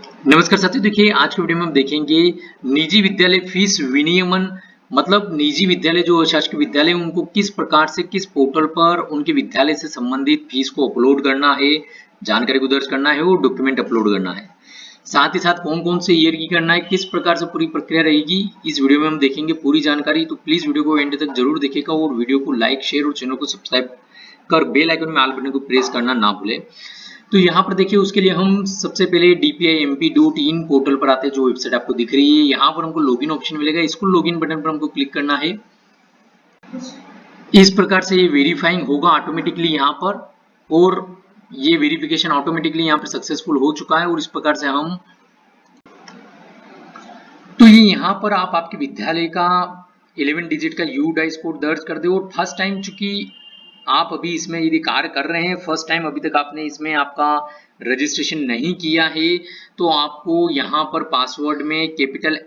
नमस्कार साथियों, देखिए आज के वीडियो में हम देखेंगे निजी विद्यालय फीस विनियमन। मतलब निजी विद्यालय जो शासकीय विद्यालय उनको किस प्रकार से किस पोर्टल पर उनके विद्यालय से संबंधित फीस को अपलोड करना है, जानकारी को दर्ज करना है और डॉक्यूमेंट अपलोड करना है। साथ ही साथ कौन कौन से ईयर की करना है, किस प्रकार से पूरी प्रक्रिया रहेगी, इस वीडियो में हम देखेंगे पूरी जानकारी। तो प्लीज वीडियो को एंड तक जरूर देखिएगा और वीडियो को लाइक शेयर और चैनल को सब्सक्राइब कर बेल आइकन में ऑल बटन को प्रेस करना ना भूलें। तो यहाँ पर देखिए उसके लिए हम सबसे पहले dpimp.in पोर्टल पर आते हैं, जो वेबसाइट आपको दिख रही है। यहाँ पर हमको लॉगिन ऑप्शन मिलेगा, स्कूल लॉगिन बटन पर हमको क्लिक करना है। इस प्रकार से ये वेरीफाइंग होगा ऑटोमेटिकली यहाँ पर, और ये वेरिफिकेशन ऑटोमेटिकली यहाँ पर सक्सेसफुल हो चुका है। और इस प्रकार से हम तो ये यहाँ पर आप आपके विद्यालय का 11 डिजिट का यूडाइस कोड दर्ज कर दे। और फर्स्ट टाइम चूंकि आप अभी इसमें यदि कार्य कर रहे हैं, फर्स्ट टाइम अभी तक आपने इसमें आपका रजिस्ट्रेशन नहीं किया है, तो आपको यहाँ पर पासवर्ड में कैपिटल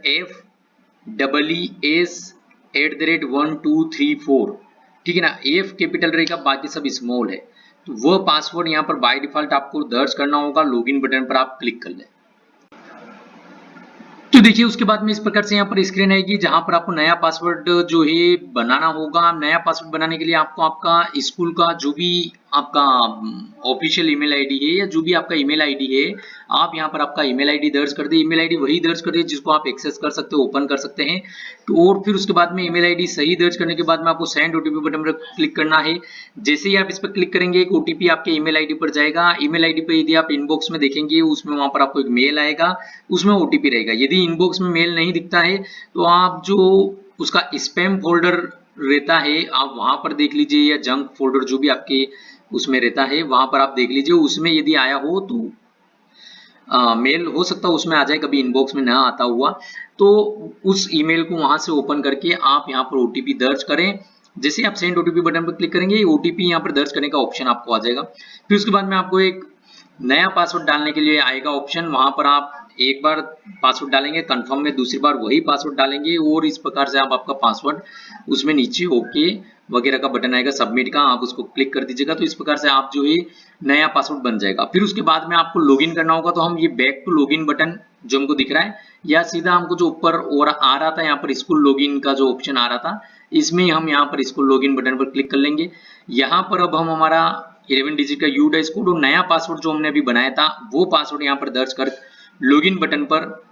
FEES@1234, ठीक है ना। F कैपिटल रहेगा, बाकी सब स्मॉल है। तो वह पासवर्ड यहाँ पर बाय डिफॉल्ट आपको दर्ज करना होगा। लॉगिन बटन पर आप क्लिक कर लें। तो देखिए उसके बाद में इस प्रकार से यहाँ पर स्क्रीन आएगी, जहां पर आपको नया पासवर्ड जो है बनाना होगा। नया पासवर्ड बनाने के लिए आपको आपका स्कूल का जो भी आपका ऑफिशियल ईमेल आईडी है या जो भी आपका ईमेल आईडी है, आप यहाँ पर आपका ईमेल आईडी दर्ज कर दे। ईमेल आईडी वही दर्ज कर दे जिसको आप एक्सेस कर सकते हो, ओपन कर सकते हैं। तो और फिर उसके बाद में ईमेल आईडी सही दर्ज करने के बाद में आपको सेंड ओटीपी बटन पर क्लिक करना है। जैसे ही आप इस पर क्लिक करेंगे, एक ओटीपी आपके ईमेल आईडी पर जाएगा। ईमेल आईडी पर यदि आप इनबॉक्स में देखेंगे, उसमें वहां पर आपको एक मेल आएगा, उसमें ओटीपी रहेगा। यदि इनबॉक्स में मेल नहीं दिखता है तो आप जो उसका स्पैम फोल्डर रहता है, आप वहां पर देख लीजिए, या जंक फोल्डर जो भी आपके उसमें रहता है वहां पर आप देख लीजिए। उसमें यदि आया हो तो मेल हो सकता है उसमें आ जाए, कभी इनबॉक्स में ना आता हुआ तो उस ईमेल को वहां से ओपन करके आप यहाँ पर ओटीपी दर्ज करें। जैसे आप सेंड ओटीपी बटन पर क्लिक करेंगे, ओटीपी यहाँ पर दर्ज करने का ऑप्शन आपको आ जाएगा। फिर उसके बाद में आपको एक नया पासवर्ड डालने के लिए आएगा ऑप्शन। वहां पर आप एक बार पासवर्ड डालेंगे कंफर्म में, दूसरी बार वही पासवर्ड डालेंगे, और इस प्रकार से आप आपका पासवर्ड उसमें नीचे ओके वगैरह का बटन आएगा सबमिट का, आप उसको क्लिक कर दीजिएगा। तो इस प्रकार से आप जो है नया पासवर्ड बन जाएगा। फिर उसके बाद में आपको लॉगिन करना होगा। तो हम ये बैक टू लॉगिन बटन जो हमको दिख रहा है, या सीधा हमको जो ऊपर और आ रहा था यहाँ पर स्कूल लॉगिन का जो ऑप्शन आ रहा था, इसमें हम यहाँ पर स्कूल लॉगिन बटन पर क्लिक कर लेंगे। यहाँ पर अब हम हमारा 11 डिजिट का यूडाइस कोड और नया पासवर्ड जो हमने अभी बनाया था वो पासवर्ड यहाँ पर दर्ज कर लॉगिन बटन पर।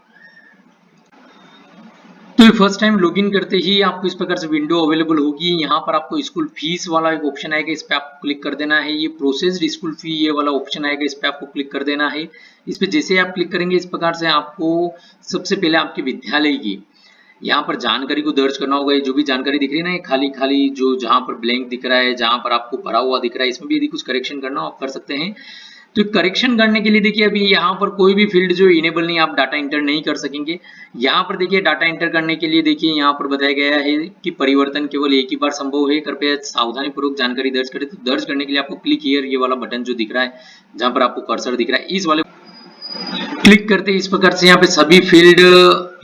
तो फर्स्ट टाइम लॉगिन करते ही आपको इस प्रकार से विंडो अवेलेबल होगी। यहाँ पर आपको स्कूल फीस वाला एक ऑप्शन आएगा, इस पे आपको क्लिक कर देना है। ये प्रोसेस्ड स्कूल फी ये वाला ऑप्शन आएगा, इस पे आपको क्लिक कर देना है। इस पे जैसे आप क्लिक करेंगे, इस प्रकार से आपको सबसे पहले आपके विद्यालय की यहाँ पर जानकारी को दर्ज करना होगा। ये जो भी जानकारी दिख रही है ना, खाली खाली जो जहां पर ब्लैंक दिख रहा है, जहां पर आपको भरा हुआ दिख रहा है, इसमें भी यदि कुछ करेक्शन करना हो आप कर सकते हैं। तो करेक्शन करने के लिए देखिए अभी यहाँ पर कोई भी फील्ड जो इनेबल नहीं, आप डाटा इंटर नहीं कर सकेंगे। यहाँ पर देखिए डाटा इंटर करने के लिए देखिए यहाँ पर बताया गया है कि परिवर्तन केवल एक ही बार संभव है, कृपया सावधानी पूर्वक जानकारी दर्ज करें। तो दर्ज करने के लिए आपको क्लिक हियर ये वाला बटन जो दिख रहा है, जहां पर आपको कर्सर दिख रहा है, इस वाले क्लिक करते इस प्रकार से यहाँ पे सभी फील्ड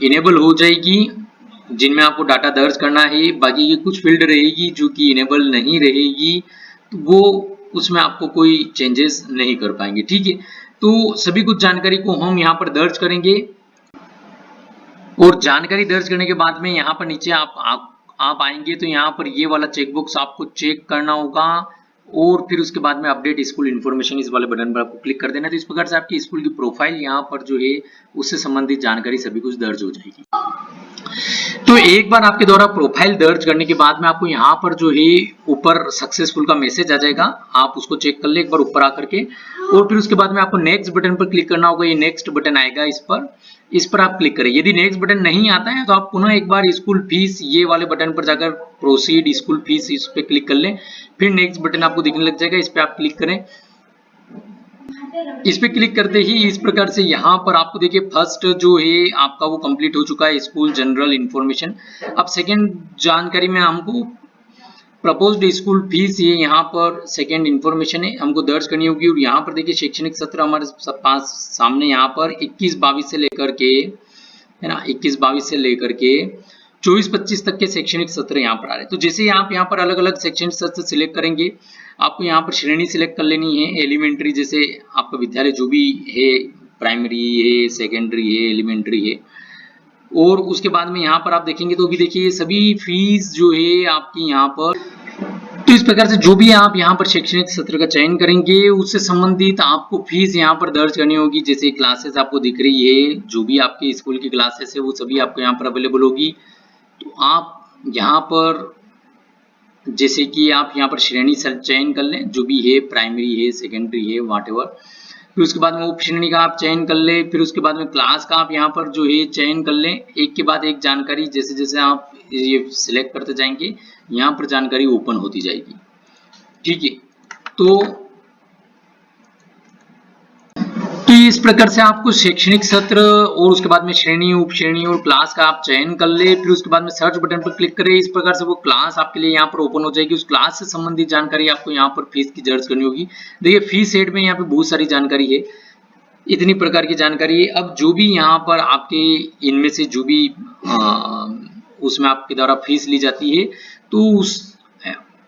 इनेबल हो जाएगी जिनमें आपको डाटा दर्ज करना है। बाकी ये कुछ फील्ड रहेगी जो कि इनेबल नहीं रहेगी, तो वो उसमें आपको कोई चेंजेस नहीं कर पाएंगे, ठीक है। तो सभी कुछ जानकारी को हम यहाँ पर दर्ज करेंगे, और जानकारी दर्ज करने के बाद में यहाँ पर नीचे आप आएंगे तो यहाँ पर ये वाला चेकबॉक्स आपको चेक करना होगा, और फिर उसके बाद में अपडेट स्कूल इन्फॉर्मेशन इस वाले बटन पर आपको क्लिक कर देना है। तो इस प्रकार से आपकी स्कूल की प्रोफाइल यहाँ पर जो है उससे संबंधित जानकारी सभी कुछ दर्ज हो जाएगी। तो एक बार आपके द्वारा प्रोफाइल दर्ज करने के बाद में आपको यहाँ पर जो है ऊपर सक्सेसफुल का मैसेज आ जाएगा, आप उसको चेक कर ले एक बार ऊपर आकर के। और फिर उसके बाद में आपको नेक्स्ट बटन पर क्लिक करना होगा। ये नेक्स्ट बटन आएगा, इस पर आप क्लिक करें। यदि नेक्स्ट बटन नहीं आता है तो आप पुनः एक बार स्कूल फीस ये वाले बटन पर जाकर प्रोसीड स्कूल फीस इस पे क्लिक कर लें। फिर नेक्स्ट बटन आपको दिखने लग जाएगा, इस पे आप क्लिक करें। इस पे क्लिक करते ही इस प्रकार से यहाँ पर आपको देखिए फर्स्ट जो है आपका वो कंप्लीट हो चुका है, स्कूल जनरल इंफॉर्मेशन। अब सेकंड जानकारी में हमको प्रपोज्ड स्कूल फीस ये यहाँ पर सेकंड इंफॉर्मेशन है हमको दर्ज करनी होगी। और यहाँ पर देखिए शैक्षणिक सत्र हमारे पास सामने यहाँ पर 21-22 से लेकर के, है ना, 21-22 से लेकर के 24-25 तक के शैक्षणिक सत्र यहाँ पर आ रहे हैं। तो जैसे आप यहाँ पर अलग अलग शैक्षणिक सत्र सिलेक्ट करेंगे, आपको यहाँ पर श्रेणी सिलेक्ट कर लेनी है। एलिमेंट्री जैसे आपका विद्यालय जो भी है प्राइमरी है, सेकेंडरी है, एलिमेंट्री है। और उसके बाद में यहाँ पर आप देखेंगे तो भी देखिए सभी फीस जो है आपकी यहाँ पर, तो इस प्रकार से जो भी आप यहाँ पर शैक्षणिक सत्र का चयन करेंगे उससे संबंधित आपको फीस यहाँ पर दर्ज करनी होगी। जैसे क्लासेस आपको दिख रही है, जो भी आपके स्कूल की क्लासेस है वो सभी आपको यहाँ पर अवेलेबल होगी। तो आप यहाँ पर जैसे कि आप यहाँ पर श्रेणी चयन कर लें, जो भी है, प्राइमरी है, सेकेंडरी है, व्हाटएवर। फिर उसके बाद में उप श्रेणी का आप चयन कर ले, फिर उसके बाद में क्लास का आप यहाँ पर जो है चयन कर लें। एक के बाद एक जानकारी जैसे जैसे आप ये सिलेक्ट करते जाएंगे यहाँ पर जानकारी ओपन होती जाएगी। ठीक है, तो इस प्रकार से आपको शैक्षणिक सत्र और उसके बाद में श्रेणी, उप श्रेणी और क्लास का आप चयन कर ले। फिर उसके बाद में सर्च बटन पर क्लिक करें, इस प्रकार से वो क्लास आपके लिए यहाँ पर ओपन हो जाएगी। उस क्लास से संबंधित जानकारी आपको यहाँ पर फीस की दर्ज करनी होगी। देखिए फीस हेड में यहाँ पे बहुत सारी जानकारी है, इतनी प्रकार की जानकारी है। अब जो भी यहाँ पर आपके इनमें से जो भी उसमें आपके द्वारा फीस ली जाती है तो उस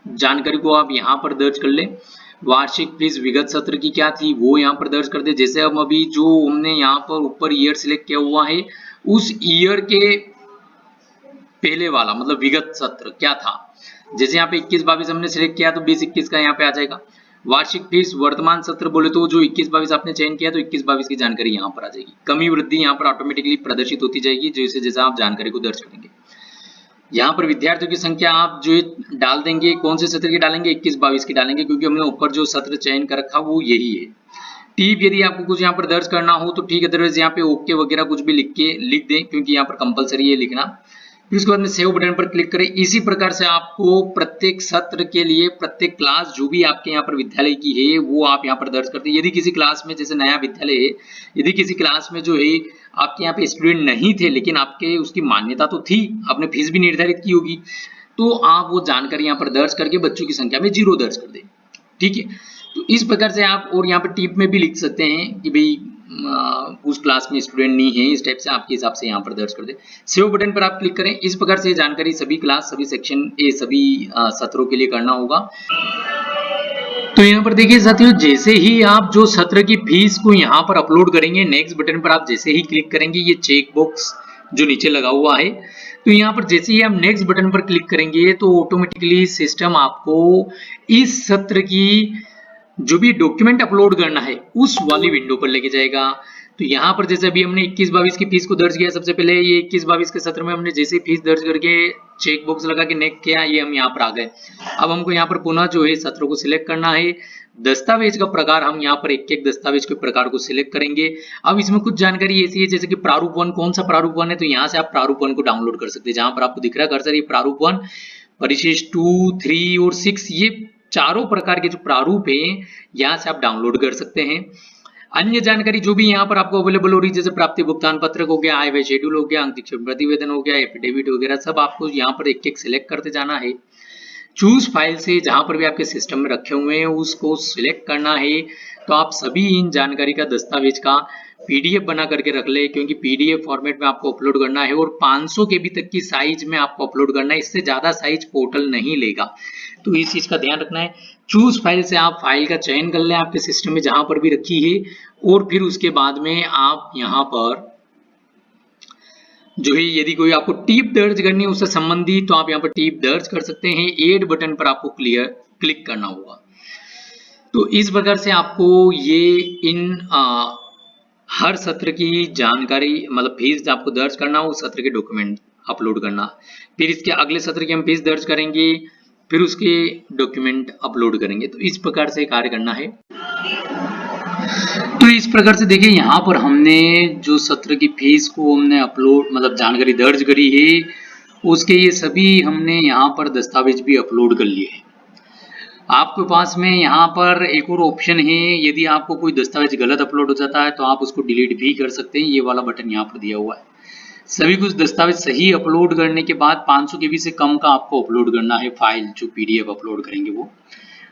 जानकारी को आप यहाँ पर दर्ज कर ले। वार्षिक फीस विगत सत्र की क्या थी वो यहाँ पर दर्ज कर दे। जैसे हम अभी जो हमने यहाँ पर ऊपर ईयर सिलेक्ट किया हुआ है, उस ईयर के पहले वाला मतलब विगत सत्र क्या था। जैसे यहाँ पे 21-22 हमने सिलेक्ट किया तो 20-21 का यहाँ पे आ जाएगा। वार्षिक फीस वर्तमान सत्र बोले तो जो 21-22 आपने चयन किया तो 21-22 की जानकारी यहाँ पर आ जाएगी। कमी वृद्धि यहाँ पर ऑटोमेटिकली प्रदर्शित होती जाएगी जैसे जैसे आप जानकारी को दर्ज करेंगे। यहाँ पर विद्यार्थियों की संख्या आप जो डाल देंगे, कौन से सत्र की डालेंगे, 21-22 की डालेंगे, क्योंकि हमने ऊपर जो सत्र चयन कर रखा वो यही है। टिप यदि आपको कुछ यहाँ पर दर्ज करना हो तो ठीक है, अदरवाइज यहाँ पे ओके वगैरह कुछ भी लिख दें, क्योंकि यहाँ पर कंपलसरी है लिखना। फिर उसके बाद में सेव बटन पर क्लिक करें। इसी प्रकार से आपको प्रत्येक सत्र के लिए प्रत्येक क्लास जो भी आपके यहाँ पर विद्यालय की है वो आप यहाँ पर दर्ज करते हैं। यदि किसी क्लास में, जैसे नया विद्यालय है, यदि किसी क्लास में जो है आपके यहाँ पे स्टूडेंट नहीं थे लेकिन आपके उसकी मान्यता तो थी, आपने फीस भी निर्धारित की होगी, तो आप वो जानकारी यहाँ पर दर्ज करके बच्चों की संख्या में 0 दर्ज कर दें। ठीक है, तो इस प्रकार से आप, और यहाँ पर टिप में भी लिख सकते हैं कि भाई उस क्लास में स्टूडेंट नहीं है, इस टाइप से आपके हिसाब से यहाँ पर दर्ज कर दे। सेव बटन पर आप क्लिक करें। इस प्रकार से जानकारी सभी क्लास, सभी सेक्शन, सभी सत्रों के लिए करना होगा। तो यहाँ पर देखिए साथियों, जैसे ही आप जो सत्र की फीस को यहाँ पर अपलोड करेंगे, नेक्स्ट बटन पर आप जैसे ही क्लिक करेंगे, ये चेक बॉक्स जो नीचे लगा हुआ है, तो यहाँ पर जैसे ही आप नेक्स्ट बटन पर क्लिक करेंगे तो ऑटोमेटिकली सिस्टम आपको इस सत्र की जो भी डॉक्यूमेंट अपलोड करना है उस वाली विंडो पर लेके जाएगा। तो यहाँ पर जैसे अभी हमने 21-22 की फीस को दर्ज किया, सबसे पहले ये 21-22 के सत्र में हमने जैसे फीस दर्ज करके चेक बॉक्स लगा के नेक्स्ट किया, ये हम यहाँ पर आ गए। अब हमको यहाँ पर पुनः जो है सत्र को सिलेक्ट करना है। दस्तावेज का प्रकार हम यहाँ पर एक एक दस्तावेज के प्रकार को सिलेक्ट करेंगे। अब इसमें कुछ जानकारी ऐसी है जैसे कि प्रारूप 1, कौन सा प्रारूप 1 है, तो यहाँ से आप प्रारूप 1 को डाउनलोड कर सकते हैं। जहां पर आपको दिख रहा है कर्सर, ये प्रारूप 1, परिशेष 2, 3 और 6, ये चारों प्रकार के जो प्रारूप है यहाँ से आप डाउनलोड कर सकते हैं। अन्य जानकारी जो भी यहाँ पर आपको अवेलेबल हो रही है, जैसे प्राप्ति भुगतान पत्रक हो गया, आय व्यय शेड्यूल हो गया, अंक प्रतिवेदन हो गया, एफिडेविट वगैरह, सब आपको यहाँ पर एक एक सिलेक्ट करते जाना है। चूज फाइल से जहां पर भी आपके सिस्टम में रखे हुए हैं उसको सिलेक्ट करना है। तो आप सभी इन जानकारी का दस्तावेज का पीडीएफ बना करके रख ले, क्योंकि पीडीएफ फॉर्मेट में आपको अपलोड करना है और 500 KB तक की साइज में आपको अपलोड करना है, इससे ज्यादा साइज पोर्टल नहीं लेगा, तो इस चीज का ध्यान रखना है। चूज फाइल से आप फाइल का चयन कर लें आपके सिस्टम में जहां पर भी रखी है, और फिर उसके बाद में आप यहाँ पर जो है यदि कोई आपको टिप दर्ज करनी है उससे संबंधित, तो आप यहाँ पर टिप दर्ज कर सकते हैं। ऐड बटन पर आपको क्लिक करना होगा। तो इस प्रकार से आपको ये इन हर सत्र की जानकारी, मतलब फीस आपको दर्ज करना हो, सत्र के डॉक्यूमेंट अपलोड करना, फिर इसके अगले सत्र की हम फीस दर्ज करेंगे, फिर उसके डॉक्यूमेंट अपलोड करेंगे। तो इस प्रकार से कार्य करना है। तो इस प्रकार से देखिए यहाँ पर हमने जो सत्र की फीस को हमने अपलोड, मतलब जानकारी दर्ज करी है, उसके ये सभी हमने यहाँ पर दस्तावेज भी अपलोड कर लिए हैं। आपके पास में यहाँ पर एक और ऑप्शन है, यदि आपको कोई दस्तावेज गलत अपलोड हो जाता है तो आप उसको डिलीट भी कर सकते हैं। ये वाला बटन यहाँ पर दिया हुआ है। सभी कुछ दस्तावेज सही अपलोड करने के बाद 500 KB से कम का आपको अपलोड करना है फाइल, जो पीडीएफ अपलोड करेंगे वो।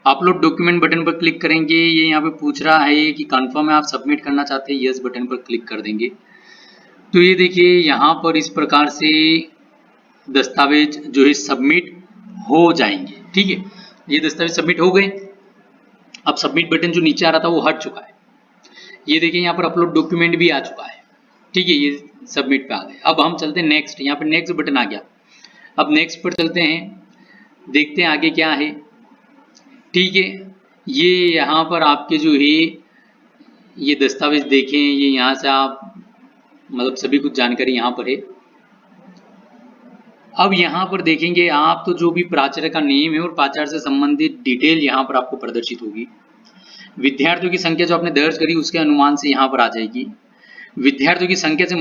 अपलोड डॉक्यूमेंट बटन पर क्लिक करेंगे, ये यहाँ पे पूछ रहा है कि कंफर्म है, आप सबमिट करना चाहते हैं, यस बटन पर क्लिक कर देंगे। तो ये देखिए यहाँ पर इस प्रकार से दस्तावेज जो है सबमिट हो जाएंगे। ठीक है, ये दस्तावेज सबमिट हो गए। अब सबमिट बटन जो नीचे आ रहा था वो हट चुका है। ये देखिए यहाँ पर अपलोड डॉक्यूमेंट भी आ चुका है। ठीक है, ये सबमिट पे आ गए। अब हम चलते हैं नेक्स्ट, यहाँ पे नेक्स्ट बटन आ गया। अब नेक्स्ट पर चलते हैं, देखते हैं आगे क्या है। ठीक है, ये यहाँ पर आपके जो है ये दस्तावेज देखें, ये यहाँ से आप मतलब सभी कुछ जानकारी यहाँ पर है। अब यहाँ पर देखेंगे आप तो जो भी प्राचार्य का नेम है और प्राचार्य से संबंधित डिटेल यहाँ पर आपको प्रदर्शित होगी। विद्यार्थियों की संख्या जो आपने दर्ज करी उसके अनुमान से यहाँ पर आ जाएगी। विद्यार्थियों की संख्या से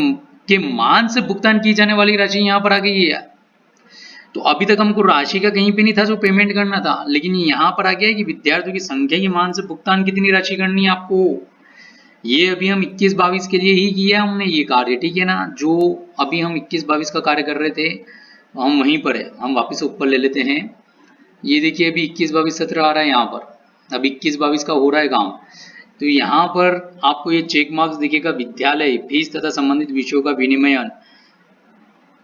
के मान से भुगतान की जाने वाली राशि यहाँ पर आ गई है। तो अभी तक हमको राशि का कहीं पे नहीं था जो पेमेंट करना था, लेकिन यहाँ पर आ गया है कि विद्यार्थियों की संख्या के मान से भुगतान कितनी राशि करनी है आपको। ये अभी हम 21-22 के लिए ही किया हमने ये कार्य, ठीक है ना। जो अभी हम 21-22 का कार्य कर रहे थे हम वहीं पर है, हम वापस ऊपर ले लेते हैं। ये देखिए अभी 21-22-17 आ रहा है यहाँ पर, अब 21-22 का हो रहा है काम। तो यहाँ पर आपको ये चेक मार्क्स दिखेगा, विद्यालय फीस तथा संबंधित विषयों का विनिमयन।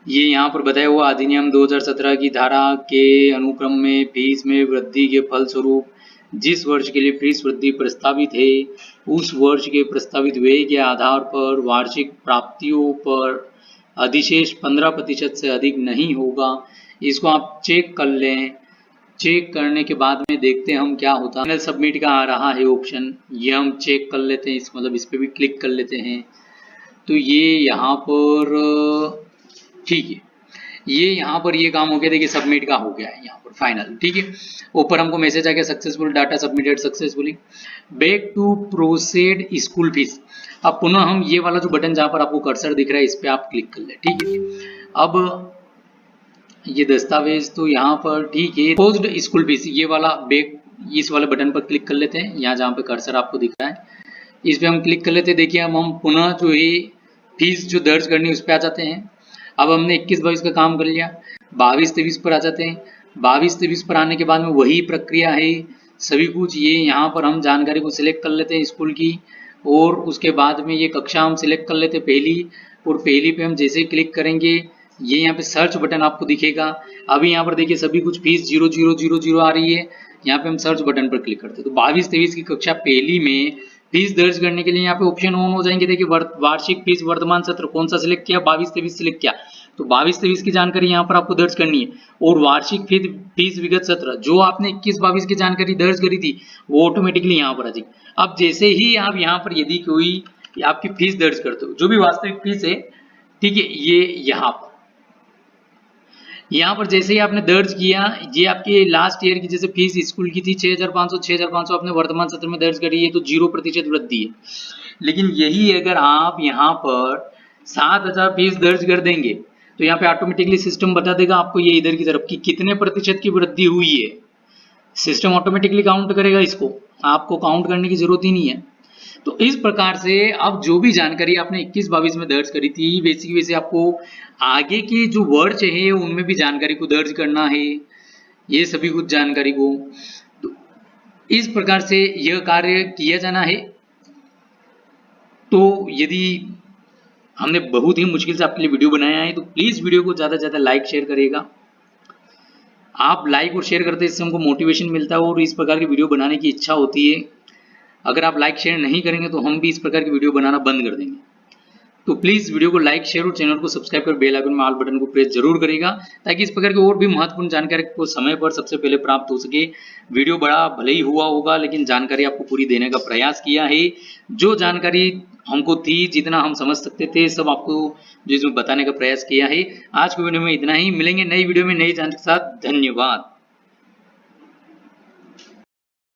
ये यहाँ पर बताया हुआ अधिनियम 2017 की धारा के अनुक्रम में फीस में वृद्धि के फलस्वरूप जिस वर्ष के लिए फीस वृद्धि प्रस्तावित है उस वर्ष के प्रस्तावित व्यय के आधार पर वार्षिक प्राप्तियों पर अधिशेष 15% से अधिक नहीं होगा। इसको आप चेक कर लें। चेक करने के बाद में देखते हैं हम क्या होता है। सबमिट का आ रहा है ऑप्शन, ये हम चेक कर लेते हैं, इस मतलब इस पर भी क्लिक कर लेते हैं। तो ये यहाँ पर ठीक है, ये यहाँ पर ये काम हो गया। देखिए सबमिट का हो गया है यहाँ पर फाइनल। ठीक है, ऊपर हमको मैसेज आ गया successful data submitted successfully, back to proceed school fees. अब पुनः हम ये वाला जो बटन जहाँ पर आपको कर्सर दिख रहा है इस पर आप क्लिक कर ले। ठीक है, अब ये दस्तावेज तो यहाँ पर ठीक है, पोस्ट स्कूल फीस ये वाला बैक इस वाले बटन पर क्लिक कर लेते हैं। यहाँ जहाँ पे कर्सर आपको दिख रहा है इस पर हम क्लिक कर लेते हैं। देखिए हम पुनः जो है फीस जो दर्ज करनी है उस पर आ जाते हैं। अब हमने 21-22 का काम कर लिया, 22-23 पर आ जाते हैं। 22-23 पर आने के बाद में वही प्रक्रिया है सभी कुछ। ये यहाँ पर हम जानकारी को सिलेक्ट कर लेते हैं स्कूल की, और उसके बाद में ये कक्षा हम सिलेक्ट कर लेते हैं पहली, और पहली पे हम जैसे ही क्लिक करेंगे ये यहाँ पे सर्च बटन आपको दिखेगा। अभी यहाँ पर देखिए सभी कुछ फीस 0000 आ रही है, यहाँ पे हम सर्च बटन पर क्लिक करते हैं तो 22-23 की कक्षा पहली में फीस दर्ज करने के लिए यहाँ पे ऑप्शन ऑन हो जाएंगे। देखिए वार्षिक फीस वर्तमान सत्र कौन सा सिलेक्ट किया, 22-23 सिलेक्ट किया, तो 22-23 की जानकारी यहाँ पर आपको दर्ज करनी है। और वार्षिक फीस विगत सत्र जो आपने 21-22 की जानकारी दर्ज करी थी वो ऑटोमेटिकली यहाँ पर आ जाएगी। अब जैसे ही आप यहाँ पर यदि कोई आपकी फीस दर्ज करते हो जो भी वास्तविक फीस है, ठीक है, ये यहाँ पर जैसे ही आपने दर्ज किया, ये आपके लास्ट ईयर की जैसे फीस स्कूल की थी 6,500 आपने वर्तमान सत्र में दर्ज करी है तो 0% वृद्धि है। लेकिन यही अगर आप यहाँ पर 7,000 फीस दर्ज कर देंगे तो यहाँ पे ऑटोमेटिकली सिस्टम बता देगा आपको ये इधर की तरफ कि कितने प्रतिशत की वृद्धि हुई है। सिस्टम ऑटोमेटिकली काउंट करेगा इसको, आपको काउंट करने की जरूरत ही नहीं है। तो इस प्रकार से अब जो भी जानकारी आपने 21-22 में दर्ज करी थी वैसे आपको आगे के जो वर्ष है उनमें भी जानकारी को दर्ज करना है, ये सभी कुछ जानकारी को। तो इस प्रकार से यह कार्य किया जाना है। तो यदि हमने बहुत ही मुश्किल से आपके लिए वीडियो बनाया है तो प्लीज वीडियो को ज्यादा से ज्यादा लाइक शेयर करिएगा। आप लाइक और शेयर करते हैं इससे हमको मोटिवेशन मिलता है और इस प्रकार की वीडियो बनाने की इच्छा होती है। अगर आप लाइक शेयर नहीं करेंगे तो हम भी इस प्रकार की वीडियो बनाना बंद कर देंगे। तो प्लीज वीडियो को लाइक शेयर और चैनल को सब्सक्राइब कर बेल आइकन में ऑल बटन को प्रेस जरूर करेगा ताकि इस प्रकार की और भी महत्वपूर्ण जानकारी को समय पर सबसे पहले प्राप्त हो सके। वीडियो बड़ा भले ही हुआ होगा लेकिन जानकारी आपको पूरी देने का प्रयास किया है। जो जानकारी हमको थी जितना हम समझ सकते थे सब आपको जो इसमें बताने का प्रयास किया है। आज की वीडियो में इतना ही, मिलेंगे नई वीडियो में नई जानकारी के साथ। धन्यवाद।